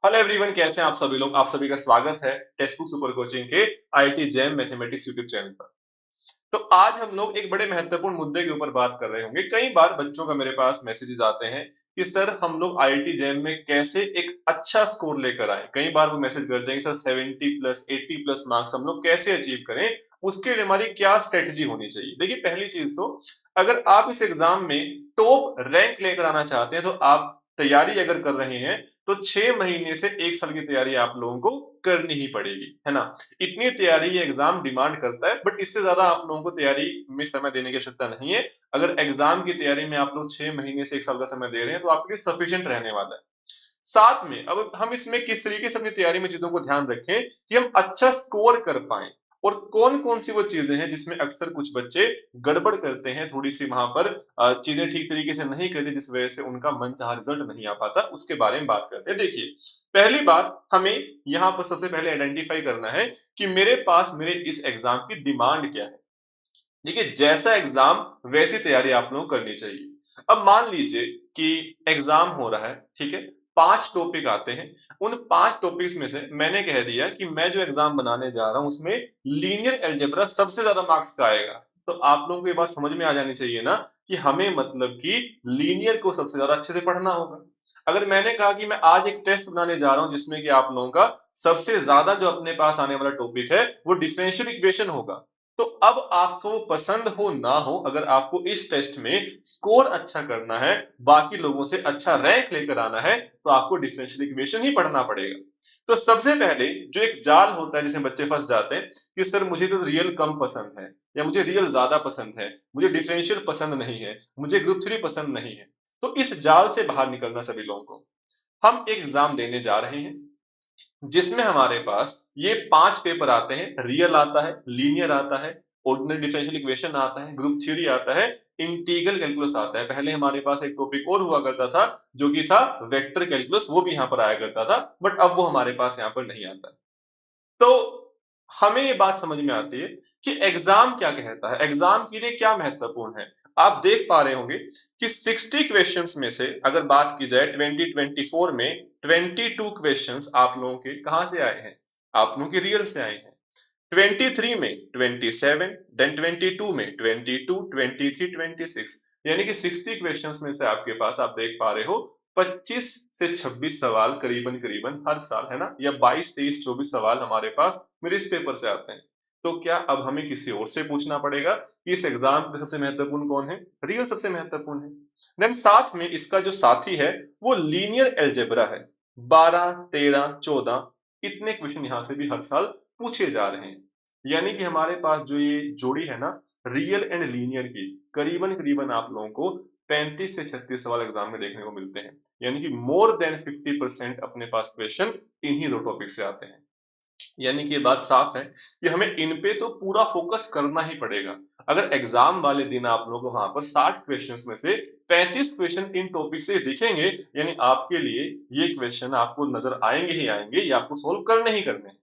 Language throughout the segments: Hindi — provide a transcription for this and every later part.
हेलो एवरीवन, कैसे हैं आप सभी लोग। आप सभी का स्वागत है टेक्स्ट बुक सुपर कोचिंग के IIT jam mathematics YouTube channel पर। तो आज हम लोग एक बड़े महत्वपूर्ण मुद्दे के ऊपर बात कर रहे होंगे। कई बार बच्चों का मेरे पास मैसेजेस आते हैं कि सर हम लोग आईआईटी जैम में कैसे एक अच्छा स्कोर लेकर आए। कई बार वो मैसेज करते हैं कि सर 70 प्लस 80 प्लस मार्क्स हम लोग कैसे अचीव करें, उसके लिए हमारी क्या स्ट्रेटेजी होनी चाहिए। देखिए, पहली चीज तो अगर आप इस एग्जाम में टॉप रैंक लेकर आना चाहते हैं तो आप तैयारी अगर कर रहे हैं तो 6 महीने से 1 साल की तैयारी आप लोगों को करनी ही पड़ेगी, है ना। इतनी तैयारी ये एग्जाम डिमांड करता है, बट इससे ज्यादा आप लोगों को तैयारी में समय देने की आवश्यकता नहीं है। अगर एग्जाम की तैयारी में आप लोग 6 महीने से 1 साल का समय दे रहे हैं तो आपके लिए सफिशिएंट रहने वाला है। साथ में अब हम इसमें किस तरीके से अपनी तैयारी में चीजों को ध्यान रखें कि हम अच्छा स्कोर कर पाए, और कौन कौन सी वो चीजें हैं जिसमें अक्सर कुछ बच्चे गड़बड़ करते हैं, थोड़ी सी वहां पर चीजें ठीक तरीके से नहीं करते, जिस वजह से उनका मनचाहा रिजल्ट नहीं आ पाता, उसके बारे में बात करते हैं। देखिए, पहली बात हमें यहाँ पर सबसे पहले आइडेंटिफाई करना है कि मेरे पास मेरे इस एग्जाम की डिमांड क्या है। देखिए, जैसा एग्जाम वैसी तैयारी आप लोगों को करनी चाहिए। अब मान लीजिए कि एग्जाम हो रहा है, ठीक है। 5 टॉपिक आते हैं। उन 5 टॉपिक्स में से मैंने कह दिया कि मैं जो एग्जाम बनाने जा रहा हूं उसमें लीनियर अलजेब्रा सबसे ज्यादा मार्क्स का आएगा। तो आप लोगों को ये बात समझ में आ जानी चाहिए ना कि हमें मतलब कि लीनियर को सबसे ज्यादा अच्छे से पढ़ना होगा। अगर मैंने कहा कि मैं आज एक टेस्ट बनाने जा रहा हूं जिसमें कि आप लोगों का सबसे ज्यादा जो अपने पास आने वाला टॉपिक है वो डिफरेंशियल इक्वेशन होगा, तो अब आपको वो पसंद हो ना हो, अगर आपको इस टेस्ट में स्कोर अच्छा करना है, बाकी लोगों से अच्छा रैंक लेकर आना है, तो आपको डिफरेंशियल इक्वेशन ही पढ़ना पड़ेगा। तो सबसे पहले जो एक जाल होता है जिसमें बच्चे फंस जाते हैं कि सर मुझे तो रियल कम पसंद है, या मुझे रियल ज्यादा पसंद है, मुझे डिफरेंशियल पसंद नहीं है, मुझे ग्रुप थ्री पसंद नहीं है। तो इस जाल से बाहर निकलना सभी लोगों को। हम एक एग्जाम देने जा रहे हैं जिसमें हमारे पास ये 5 पेपर आते हैं। रियल आता है, लीनियर आता है, ऑर्डिनरी डिफरेंशियल इक्वेशन आता है, ग्रुप थ्योरी आता है, इंटीग्रल कैलकुलस आता है। पहले हमारे पास एक टॉपिक और हुआ करता था जो कि था वेक्टर कैलकुलस, वो भी यहाँ पर आया करता था, बट अब वो हमारे पास यहाँ पर नहीं आता। तो हमें ये बात समझ में आती है कि एग्जाम क्या कहता है, एग्जाम के लिए क्या महत्वपूर्ण है। आप देख पा रहे होंगे कि 60 क्वेश्चंस में से अगर बात की जाए 2024 में 22 क्वेश्चंस आप लोगों के कहां से आए हैं, आप लोगों के रियल से आए हैं। 23 में 27, देन 22 में 22, 23, 26, यानी कि 60 क्वेश्चंस में से आपके पास आप देख पा रहे हो 25 से 26 सवाल करीबन करीबन हर साल, है ना, या 22, 23, 24 सवाल हमारे पास मेरे इस पेपर से आते हैं। तो क्या अब हमें किसी और से पूछना पड़ेगा कि इस एग्जाम में सबसे महत्वपूर्ण कौन है? रियल सबसे महत्वपूर्ण है। देन साथ में इसका जो साथी है वो लीनियर अलजेब्रा है। 12, 13, 14 इतने क्वेश्चन यहां से भी हर साल पूछे जा रहे हैं। यानी कि हमारे पास जो ये जोड़ी है ना, रियल एंड लीनियर की, करीबन करीबन आप लोगों को 35 से 36 सवाल एग्जाम में देखने को मिलते हैं। यानी कि मोर देन 50% अपने पास क्वेश्चन इन्हीं दो टॉपिक से आते हैं। यानी कि ये बात साफ है कि हमें इन पे तो पूरा फोकस करना ही पड़ेगा। अगर एग्जाम वाले दिन आप लोगों को वहां पर 60 क्वेश्चंस में से 35 क्वेश्चन इन टॉपिक से दिखेंगे, यानी आपके लिए ये क्वेश्चन आपको नजर आएंगे ही आएंगे, ये आपको सोल्व करने ही करने हैं।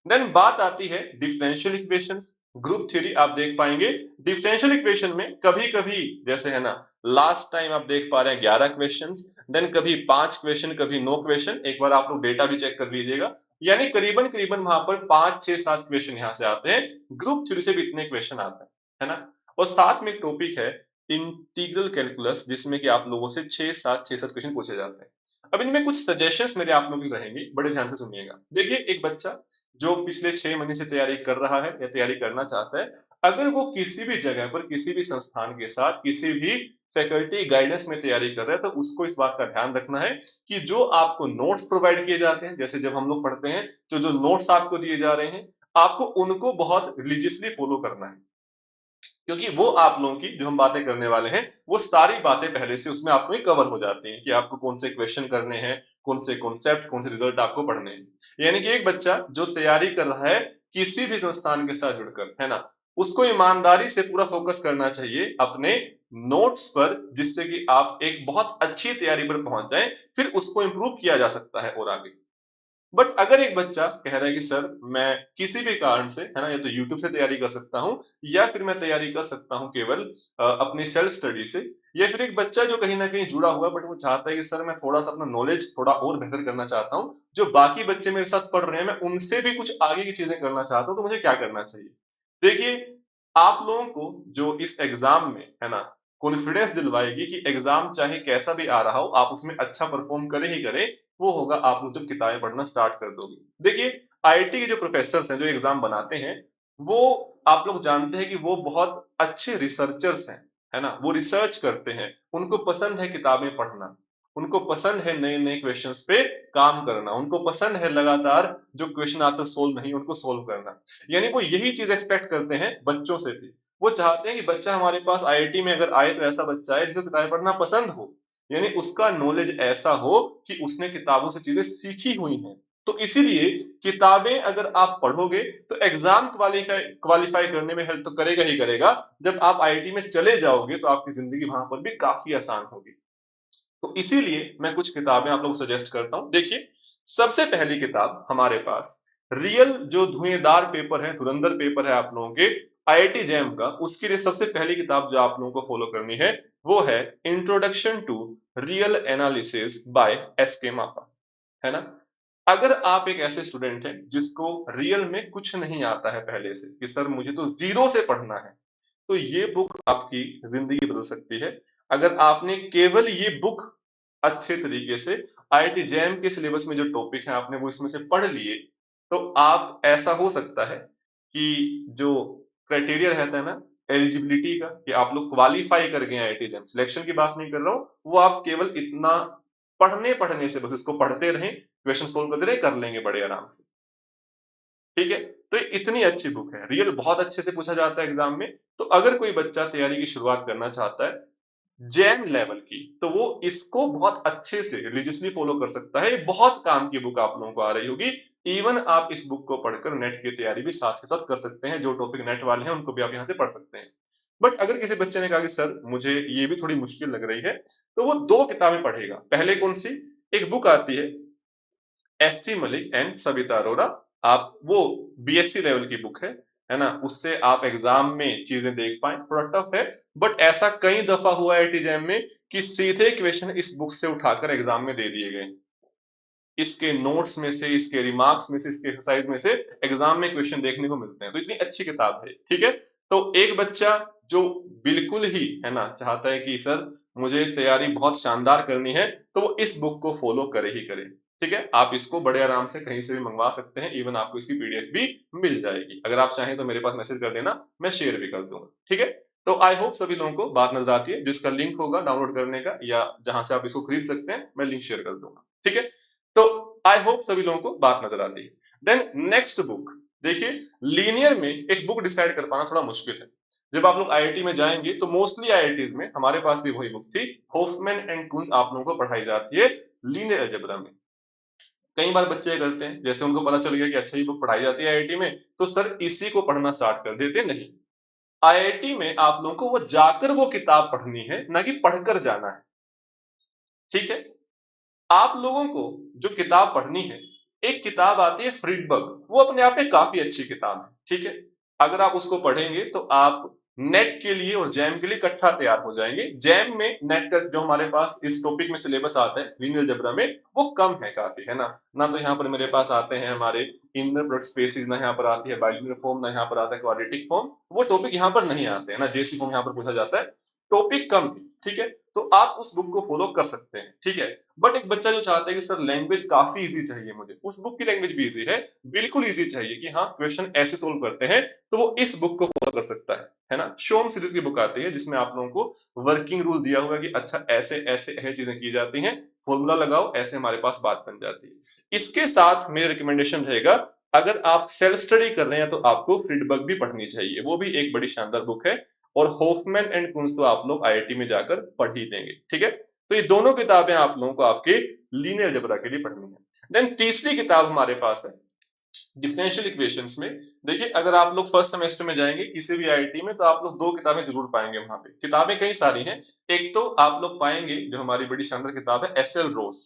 देन बात आती है डिफरेंशियल इक्वेशंस, ग्रुप थ्योरी आप देख पाएंगे। डिफरेंशियल इक्वेशन में कभी कभी जैसे है ना, लास्ट टाइम आप देख पा रहे हैं 11 क्वेश्चंस, देन कभी 5 क्वेश्चन, कभी 9 क्वेश्चन। एक बार आप लोग डेटा भी चेक कर लीजिएगा, यानी करीबन करीबन वहां पर 5, 6, 7 क्वेश्चन यहाँ से आते हैं। ग्रुप थ्योरी से भी इतने क्वेश्चन आते हैं, है ना। और साथ में एक टॉपिक है इंटीग्रल कैलकुलस, जिसमें कि आप लोगों से 6, 7 क्वेश्चन पूछे जाते हैं। अब इनमें कुछ सजेशंस मेरे आप लोगों की रहेंगे, बड़े ध्यान से सुनिएगा। देखिए, एक बच्चा जो पिछले 6 महीने से तैयारी कर रहा है या तैयारी करना चाहता है, अगर वो किसी भी जगह पर किसी भी संस्थान के साथ किसी भी फैकल्टी गाइडेंस में तैयारी कर रहा है, तो उसको इस बात का ध्यान रखना है कि जो आपको नोट्स प्रोवाइड किए जाते हैं, जैसे जब हम लोग पढ़ते हैं तो जो नोट्स आपको दिए जा रहे हैं, आपको उनको बहुत रिलीजियसली फॉलो करना है। क्योंकि वो आप लोगों की जो हम बातें करने वाले हैं वो सारी बातें पहले से उसमें आपको ही कवर हो जाती हैं कि आपको कौन से क्वेश्चन करने हैं, कौन से कॉन्सेप्ट, कौन से रिजल्ट आपको पढ़ने हैं। यानी कि एक बच्चा जो तैयारी कर रहा है किसी भी संस्थान के साथ जुड़कर, है ना, उसको ईमानदारी से पूरा फोकस करना चाहिए अपने नोट्स पर, जिससे कि आप एक बहुत अच्छी तैयारी पर पहुंच जाएं, फिर उसको इंप्रूव किया जा सकता है और आगे। बट अगर एक बच्चा कह रहा है कि सर मैं किसी भी कारण से, है ना, या तो यूट्यूब से तैयारी कर सकता हूँ या फिर मैं तैयारी कर सकता हूँ केवल अपनी सेल्फ स्टडी से, या फिर एक बच्चा जो कहीं ना कहीं जुड़ा हुआ बट वो चाहता है कि सर मैं थोड़ा सा अपना नॉलेज थोड़ा और बेहतर करना चाहता हूँ, जो बाकी बच्चे मेरे साथ पढ़ रहे हैं मैं उनसे भी कुछ आगे की चीजें करना चाहता हूँ, तो मुझे क्या करना चाहिए? देखिए, आप लोगों को जो इस एग्जाम में, है ना, कॉन्फिडेंस दिलवाएगी कि एग्जाम चाहे कैसा भी आ रहा हो आप उसमें अच्छा परफॉर्म करें ही करें, वो होगा आप लोग जब किताबें पढ़ना स्टार्ट कर दोगे। देखिए, आईआईटी के जो प्रोफेसर्स हैं जो एग्जाम बनाते हैं, वो आप लोग जानते हैं कि वो बहुत अच्छे रिसर्चर्स हैं, है ना? वो रिसर्च करते हैं, उनको पसंद है किताबें पढ़ना, उनको पसंद है नए-नए क्वेश्चंस पे काम करना, उनको पसंद है लगातार जो क्वेश्चन आज तक सोल्व नहीं उनको सोल्व करना। यानी वो यही चीज़ एक्सपेक्ट करते हैं बच्चों से भी। वो चाहते हैं कि बच्चा हमारे पास आईआईटी में अगर आए तो ऐसा बच्चा आए जिसे किताबें पढ़ना पसंद हो। यानी उसका नॉलेज ऐसा हो कि उसने किताबों से चीजें सीखी हुई हैं। तो इसीलिए किताबें अगर आप पढ़ोगे तो एग्जाम क्वालिफाई करने में हेल्प तो करेगा ही करेगा। जब आप आईआईटी में चले जाओगे तो आपकी जिंदगी वहां पर भी काफी आसान होगी। तो इसीलिए मैं कुछ किताबें आप लोगों को सजेस्ट करता हूँ। देखिए, सबसे पहली किताब हमारे पास रियल जो धुएंधार पेपर है, धुरंधर पेपर है आप लोगों के आईआईटी जैम का, उसके लिए सबसे पहली किताब जो आप लोगों को फॉलो करनी है वो है introduction to real analysis by S K Mapa, है ना? अगर आप एक ऐसे स्टूडेंट हैं जिसको रियल में कुछ नहीं आता है पहले से, कि सर मुझे तो जीरो से पढ़ना है, तो ये बुक आपकी जिंदगी बदल सकती है। अगर आपने केवल ये बुक अच्छे तरीके से आईआईटी जैम के सिलेबस में जो टॉपिक है आपने वो इसमें से पढ़ लिए, तो आप ऐसा हो सकता है कि जो क्राइटेरिया रहता है ना एलिजिबिलिटी का, कि आप लोग क्वालिफाई कर गए आईआईटी जैम, सिलेक्शन की बात नहीं कर रहा हूँ, वो आप केवल इतना पढ़ने पढ़ने से, बस इसको पढ़ते रहें, क्वेश्चन सोल्व करते रहे, कर लेंगे बड़े आराम से। ठीक है? तो ये इतनी अच्छी बुक है, रियल बहुत अच्छे से पूछा जाता है एग्जाम में। तो अगर कोई बच्चा तैयारी की शुरुआत करना चाहता है जैम लेवल की, तो वो इसको बहुत अच्छे से रिलीजियसली फॉलो कर सकता है। ये बहुत काम की बुक आप लोगों को आ रही होगी। इवन आप इस बुक को पढ़कर नेट की तैयारी भी साथ के साथ कर सकते हैं, जो टॉपिक नेट वाले हैं उनको भी आप यहाँ से पढ़ सकते हैं। बट अगर किसी बच्चे ने कहा कि सर मुझे ये भी थोड़ी मुश्किल लग रही है, तो वो दो किताबें पढ़ेगा। पहले कौन सी? एक बुक आती है एससी मलिक एंड सविता अरोरा, आप वो बीएससी लेवल की बुक है ना? उससे आप एग्जाम में चीजें देख पाए, थोड़ा टफ है, बट ऐसा कई दफा हुआ है आईआईटी जैम में कि सीधे क्वेश्चन इस बुक से उठाकर एग्जाम में दे दिए गए। इसके नोट्स में से, इसके रिमार्क्स में से, इसके एक्सरसाइज में से एग्जाम में क्वेश्चन देखने को मिलते हैं। तो इतनी अच्छी किताब है, ठीक है? तो एक बच्चा जो बिल्कुल ही, है ना, चाहता है कि सर मुझे तैयारी बहुत शानदार करनी है, तो वो इस बुक को फॉलो करे ही करे। ठीक है? आप इसको बड़े आराम से कहीं से भी मंगवा सकते हैं, इवन आपको इसकी पीडीएफ भी मिल जाएगी। अगर आप चाहें तो मेरे पास मैसेज कर देना, मैं शेयर भी कर दूंगा। ठीक है? तो आई होप सभी लोगों को बात नजर आती है। जिसका लिंक होगा डाउनलोड करने का या जहां से आप इसको खरीद सकते हैं, मैं लिंक शेयर कर दूंगा। ठीक है? तो आई होप सभी लोगों को बात नजर आती है। देन नेक्स्ट बुक, देखिए, लीनियर में एक बुक डिसाइड कर पाना थोड़ा मुश्किल है। जब आप लोग आईआईटी में जाएंगे तो मोस्टली आईआईटीज में, हमारे पास भी वही बुक थी, होफमैन एंड कुंज आप लोगों को पढ़ाई जाती है लीनियर अलजेब्रा में। कई बार बच्चे ये करते हैं, जैसे उनको पता चल गया कि अच्छा ये बुक पढ़ाई जाती है आईआईटी में, तो सर इसी को पढ़ना स्टार्ट कर देते। नहीं, आईआईटी में आप लोगों को वो जाकर वो किताब पढ़नी है, ना कि पढ़कर जाना है। ठीक है? आप लोगों को जो किताब पढ़नी है, एक किताब आती है फ्रीडबर्ग, वो अपने आप में काफी अच्छी किताब है। ठीक है? अगर आप उसको पढ़ेंगे तो आप नेट के लिए और जैम के लिए इकट्ठा तैयार हो जाएंगे। जैम में नेट का जो हमारे पास इस टॉपिक में सिलेबस आता है लीनियर अलजेब्रा में, वो कम है काफी, है ना? ना तो यहाँ पर मेरे पास आते हैं हमारे इनर प्रोडक्ट स्पेसिस, ना यहाँ पर आती है बाइलिनियर फॉर्म, ना यहाँ पर आता है क्वाड्रेटिक फॉर्म। वो टॉपिक यहाँ पर नहीं आते हैं ना, जेसी फॉर्म यहाँ पर पूछा जाता है। टॉपिक कम है, ठीक है? तो आप उस बुक को फॉलो कर सकते हैं। ठीक है? बट एक बच्चा जो चाहता है कि सर लैंग्वेज काफी इजी चाहिए मुझे, उस बुक की लैंग्वेज भी इजी है, बिल्कुल इजी चाहिए कि हाँ क्वेश्चन ऐसे सोल्व करते हैं, तो वो इस बुक को फॉलो कर सकता है ना? शोम सीरीज की बुक आती है जिसमें आप लोगों को वर्किंग रूल दिया हुआ है कि अच्छा ऐसे ऐसे ऐसे चीजें की जाती हैं, फॉर्मूला लगाओ, ऐसे हमारे पास बात बन जाती है। इसके साथ मेरा रिकमेंडेशन रहेगा, अगर आप सेल्फ स्टडी कर रहे हैं तो आपको फ्रीडबर्ग भी पढ़नी चाहिए, वो भी एक बड़ी शानदार बुक है। और होफमैन एंड कुंज तो आप लोग आईआईटी में जाकर पढ़ ही देंगे। ठीक है? तो ये दोनों किताबें आप लोगों को आपके लीनियर अलजेब्रा के लिए पढ़नी है। देन तीसरी किताब हमारे पास है डिफरेंशियल इक्वेशंस में। देखिए, अगर आप लोग फर्स्ट सेमेस्टर में जाएंगे किसी भी आईआईटी में, तो आप लोग दो किताबें जरूर पाएंगे वहां पे। किताबें कई सारी हैं। एक तो आप लोग पाएंगे जो हमारी बड़ी शानदार किताब है एसएल रोस,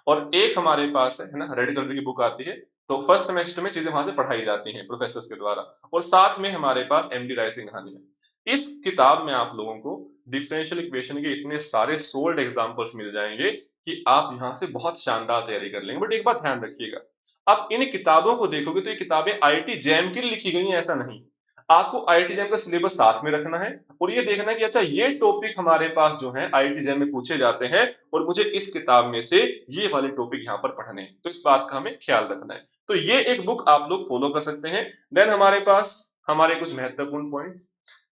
और एक हमारे पास है ना, रेड कलर की बुक आती है। तो फर्स्ट सेमेस्टर में चीजें वहां से पढ़ाई जाती हैं प्रोफेसर्स के द्वारा, और साथ में हमारे पास एमडी राय सिंह कहानी है। इस किताब में आप लोगों को डिफरेंशियल इक्वेशन के इतने सारे सोल्ड एग्जांपल्स मिल जाएंगे कि आप यहाँ से बहुत शानदार तैयारी कर लेंगे। बट एक बात ध्यान रखिएगा, आप इन किताबों को देखोगे तो ये किताबें आईआईटी जैम के लिए लिखी गई हैं ऐसा नहीं। आपको आईआईटी जैम का सिलेबस साथ में रखना है और ये देखना है कि अच्छा ये टॉपिक हमारे पास जो है आईआईटी जैम में पूछे जाते हैं और मुझे इस किताब में से ये वाले टॉपिक यहाँ पर पढ़ने हैं, तो इस बात का हमें ख्याल रखना है। तो ये एक बुक आप लोग फॉलो कर सकते हैं। देन हमारे पास हमारे कुछ महत्वपूर्ण पॉइंट्स,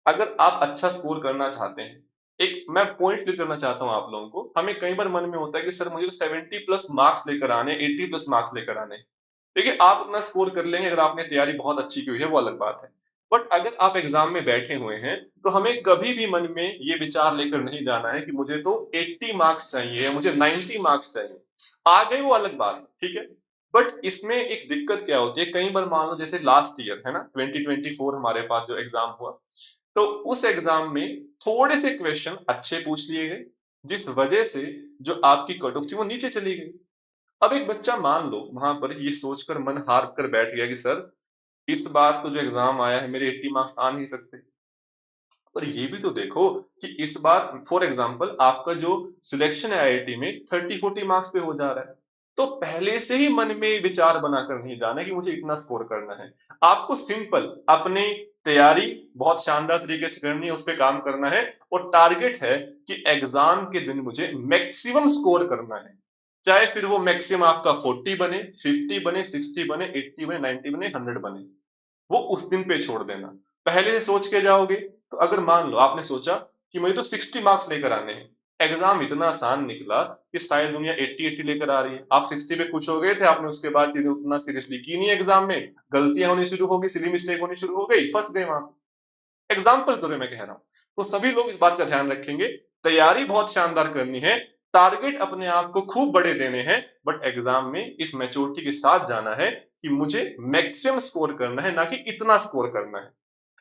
अगर आप अच्छा स्कोर करना चाहते हैं, एक मैं पॉइंट क्लियर करना चाहता हूँ आप लोगों को। हमें कई बार मन में होता है कि सर मुझे 70 प्लस मार्क्स लेकर आने, 80 प्लस मार्क्स लेकर आने। देखिए आप अपना स्कोर कर लेंगे अगर आपने तैयारी बहुत अच्छी की हुई है, वो अलग बात है। बट अगर आप एग्जाम में बैठे हुए हैं तो हमें कभी भी मन में ये विचार लेकर नहीं जाना है कि मुझे तो 80 मार्क्स चाहिए या मुझे 90 मार्क्स चाहिए। आ गए वो अलग बात है, ठीक है। बट इसमें एक दिक्कत क्या होती है, कई बार मान लो जैसे लास्ट ईयर है ना 2024 हमारे पास जो एग्जाम हुआ, तो उस एग्जाम में थोड़े से क्वेश्चन अच्छे पूछ लिए गए, जिस वजह से जो आपकी कट ऑफ थी वो नीचे चली गई। अब एक बच्चा मान लो वहां पर ये सोचकर मन हार कर बैठ गया कि सर इस बार तो जो एग्जाम आया है मेरे 80 मार्क्स आ नहीं सकते। पर ये भी तो देखो कि इस बार फॉर एग्जांपल आपका जो सिलेक्शन है आईआईटी में 30-40 मार्क्स पे हो जा रहा है। तो पहले से ही मन में विचार बनाकर नहीं जाना कि मुझे इतना स्कोर करना है। आपको सिंपल अपनी तैयारी बहुत शानदार तरीके से करनी है, उस पे काम करना है और टारगेट है कि एग्जाम के दिन मुझे मैक्सिमम स्कोर करना है। चाहे फिर वो मैक्सिमम आपका 40 बने, 50 बने, 60 बने, 80 बने, 90 बने, 100 बने, वो उस दिन पे छोड़ देना। पहले से सोच के जाओगे तो अगर मान लो आपने सोचा कि मुझे तो 60 मार्क्स लेकर आने हैं, एग्जाम इतना आसान निकला कि शायद दुनिया 80-80 लेकर आ रही है, आप 60 पे खुश हो गए थे, आपने उसके बाद चीजें उतना सीरियसली की नहीं, एग्जाम में गलतियां होनी शुरू हो गई, सिली मिस्टेक होनी शुरू हो गई, फंस गए वहां पे। एग्जाम्पल तो मैं कह रहा हूं। तो सभी लोग इस बात का ध्यान रखेंगे, तैयारी बहुत शानदार करनी है, टारगेट अपने आप को खूब बड़े देने हैं, बट एग्जाम में इस मैच्योरिटी के साथ जाना है कि मुझे मैक्सिमम स्कोर करना है, ना कि इतना स्कोर करना है।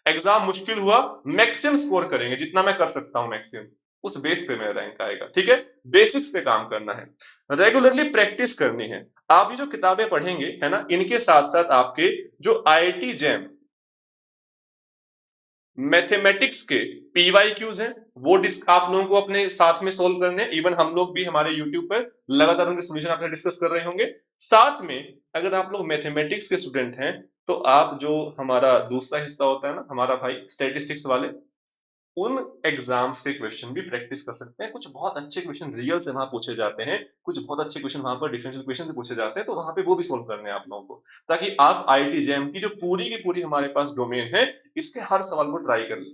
एग्जाम मुश्किल हुआ, मैक्सिमम स्कोर करेंगे जितना मैं कर सकता हूं मैक्सिमम, उस बेस पे मेरा रैंक आएगा, ठीक है। बेसिक्स पे काम करना है, रेगुलरली प्रैक्टिस करनी है। आप ये जो किताबें पढ़ेंगे है ना, इनके साथ साथ आपके जो आईआईटी जैम मैथमेटिक्स के पीवाईक्यूज हैं, वो आप लोगों को अपने साथ में सोल्व करने हैं। इवन हम लोग भी हमारे यूट्यूब पर लगातार उनके सोल्यूशन आपसे डिस्कस कर रहे होंगे। साथ में अगर आप लोग मैथमेटिक्स के स्टूडेंट हैं तो आप जो हमारा दूसरा हिस्सा होता है ना हमारा भाई स्टैटिस्टिक्स वाले, उन एग्जाम्स के क्वेश्चन भी प्रैक्टिस कर सकते हैं। कुछ बहुत अच्छे क्वेश्चन रियल से वहां पूछे जाते हैं, कुछ बहुत अच्छे क्वेश्चन वहां पर डिफरेंशियल क्वेश्चन से पूछे जाते हैं, तो वहां पे वो भी सोल्व करने हैं आप लोगों को, ताकि आप आईआईटी जैम की जो पूरी की पूरी हमारे पास डोमेन है, इसके हर सवाल को ट्राई कर लें।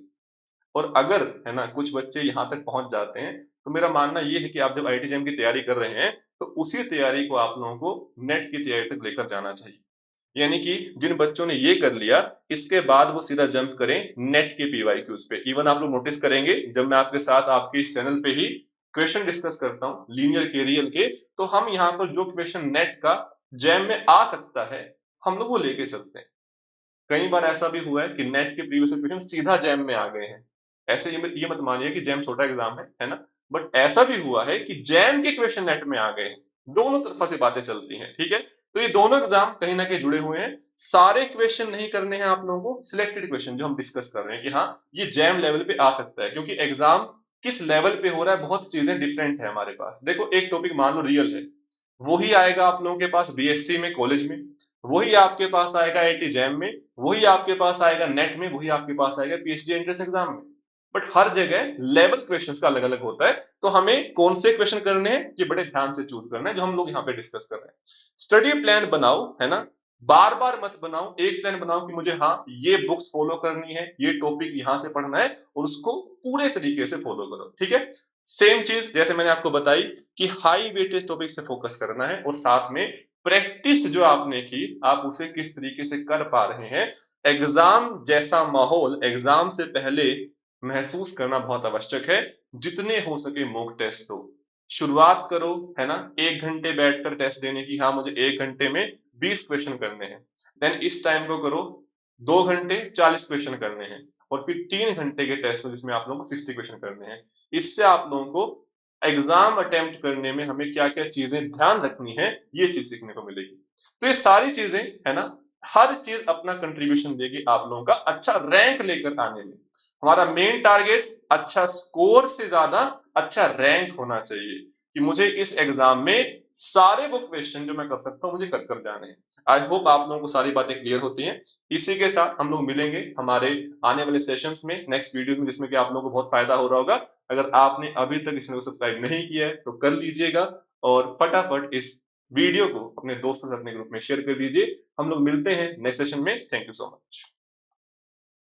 और अगर है ना कुछ बच्चे यहाँ तक पहुंच जाते हैं, तो मेरा मानना ये है कि आप जब आईआईटी जैम की तैयारी कर रहे हैं तो उसी तैयारी को आप लोगों को नेट की तैयारी तक लेकर जाना चाहिए। यानी कि जिन बच्चों ने ये कर लिया, इसके बाद वो सीधा जंप करें नेट के पीवाईक्यूज पे। इवन आप लोग नोटिस करेंगे जब मैं आपके साथ आपके इस चैनल पे ही क्वेश्चन डिस्कस करता हूँ लीनियर के रियल के, तो हम यहाँ पर जो क्वेश्चन नेट का जैम में आ सकता है हम लोग वो लेके चलते हैं। कई बार ऐसा भी हुआ है कि नेट के प्रीवियस क्वेश्चन सीधा जैम में आ गए हैं। ऐसे ये मत मानिए कि जैम छोटा एग्जाम है ना। बट ऐसा भी हुआ है कि जैम के क्वेश्चन नेट में आ गए हैं। दोनों तरफा से बातें चलती हैं, ठीक है। तो ये दोनों एग्जाम कहीं ना कहीं जुड़े हुए हैं। सारे क्वेश्चन नहीं करने हैं आप लोगों को, सिलेक्टेड क्वेश्चन जो हम डिस्कस कर रहे हैं कि हाँ ये जैम लेवल पे आ सकता है, क्योंकि एग्जाम किस लेवल पे हो रहा है बहुत चीजें डिफरेंट है हमारे पास। देखो एक टॉपिक मान लो रियल है, वही आएगा आप लोगों के पास बीएससी में कॉलेज में, वही आपके पास आएगा आईआईटी जैम में, वही आपके पास आएगा नेट में, वही आपके पास आएगा पीएचडी एंट्रेंस एग्जाम में। बट हर जगह लेवल क्वेश्चंस का अलग अलग होता है। तो हमें कौन से क्वेश्चन करने हैं ये बड़े ध्यान से चूज करना है, जो हम लोग यहाँ पे डिस्कस कर रहे हैं। स्टडी प्लान बनाओ है ना, बार बार मत बनाओ, एक प्लान बनाओ कि मुझे हाँ ये बुक्स फॉलो करनी है, ये टॉपिक यहाँ से पढ़ना है और उसको पूरे तरीके से फॉलो करो, ठीक है। सेम चीज जैसे मैंने आपको बताई कि हाई वेटेज टॉपिक्स पे फोकस करना है और साथ में प्रैक्टिस जो आपने की आप उसे किस तरीके से कर पा रहे हैं। एग्जाम जैसा माहौल एग्जाम से पहले महसूस करना बहुत आवश्यक है। जितने हो सके मॉक टेस्ट दो, शुरुआत करो है ना 1 घंटे बैठकर टेस्ट देने की, हाँ मुझे 1 घंटे में 20 क्वेश्चन करने हैं। देन इस टाइम को करो 2 घंटे 40 क्वेश्चन करने हैं और फिर 3 घंटे के टेस्ट जिसमें आप लोगों को 60 क्वेश्चन करने हैं। इससे आप लोगों को एग्जाम अटेम्प्ट करने में हमें क्या-क्या चीजें ध्यान रखनी है, ये चीज सीखने को मिलेगी। तो ये सारी चीजें, है ना, हर चीज अपना कंट्रीब्यूशन देगी आप लोगों का अच्छा रैंक लेकर आने में। हमारा मेन टारगेट अच्छा स्कोर से ज्यादा अच्छा रैंक होना चाहिए कि मुझे इस एग्जाम में सारे वो क्वेश्चन जो मैं कर सकता हूँ मुझे कर कर जाने हैं। आई होप आप लोगों को सारी बातें क्लियर होती हैं। इसी के साथ हम लोग मिलेंगे हमारे आने वाले सेशंस में, नेक्स्ट वीडियो में, जिसमें कि आप लोगों को बहुत फायदा हो रहा होगा। अगर आपने अभी तक इस चैनल को सब्सक्राइब नहीं किया है तो कर लीजिएगा और फटाफट इस वीडियो को अपने दोस्तों से अपने ग्रुप में शेयर कर दीजिए। हम लोग मिलते हैं नेक्स्ट सेशन में। Thank you so much.